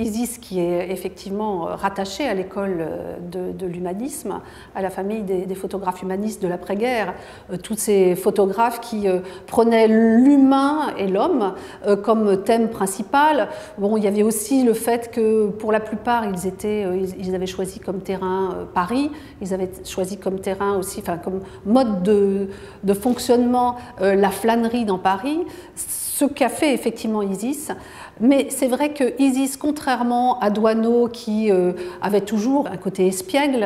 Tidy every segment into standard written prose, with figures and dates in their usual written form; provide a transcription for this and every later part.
Isis, qui est effectivement rattachée à l'école de l'humanisme, à la famille des photographes humanistes de l'après-guerre, tous ces photographes qui prenaient l'humain et l'homme comme thème principal. Bon, il y avait aussi le fait que pour la plupart, ils avaient choisi comme terrain Paris, ils avaient choisi comme terrain aussi, enfin comme mode de fonctionnement la flânerie dans Paris, ce qu'a fait effectivement Isis. Mais c'est vrai que Isis, contrairement à Doisneau, qui avait toujours un côté espiègle,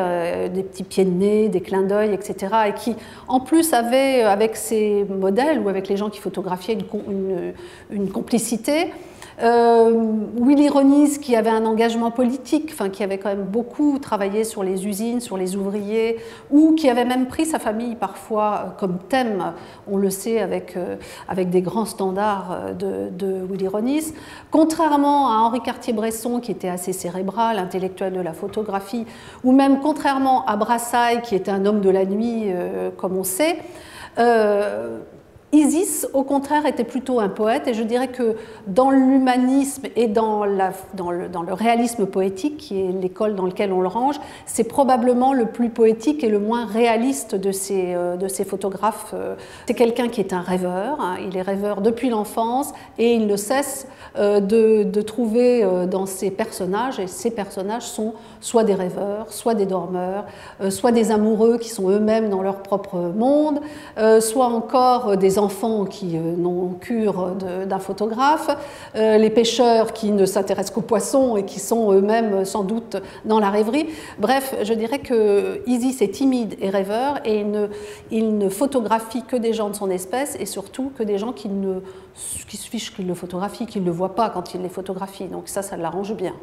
des petits pieds de nez, des clins d'œil, etc., et qui en plus avait, avec ses modèles ou avec les gens qui photographiaient, une complicité. Willy Ronis, qui avait un engagement politique, enfin, qui avait quand même beaucoup travaillé sur les usines, sur les ouvriers, ou qui avait même pris sa famille parfois comme thème, on le sait, avec des grands standards de Willy Ronis. Contrairement à Henri Cartier-Bresson, qui était assez cérébral, intellectuel de la photographie, ou même contrairement à Brassailles, qui était un homme de la nuit, comme on sait, Isis, au contraire, était plutôt un poète, et je dirais que dans l'humanisme et dans le réalisme poétique, qui est l'école dans laquelle on le range, c'est probablement le plus poétique et le moins réaliste de ces photographes. C'est quelqu'un qui est un rêveur, hein, il est rêveur depuis l'enfance, et il ne cesse de trouver dans ses personnages, et ces personnages sont soit des rêveurs, soit des dormeurs, soit des amoureux qui sont eux-mêmes dans leur propre monde, soit encore des enfants qui n'ont cure d'un photographe, les pêcheurs qui ne s'intéressent qu'aux poissons et qui sont eux-mêmes sans doute dans la rêverie. Bref, je dirais que Isis est timide et rêveur, et il ne photographie que des gens de son espèce, et surtout que des gens qui se fichent qu'il le photographie, qu'il ne le voient pas quand il les photographie. Donc ça l'arrange bien.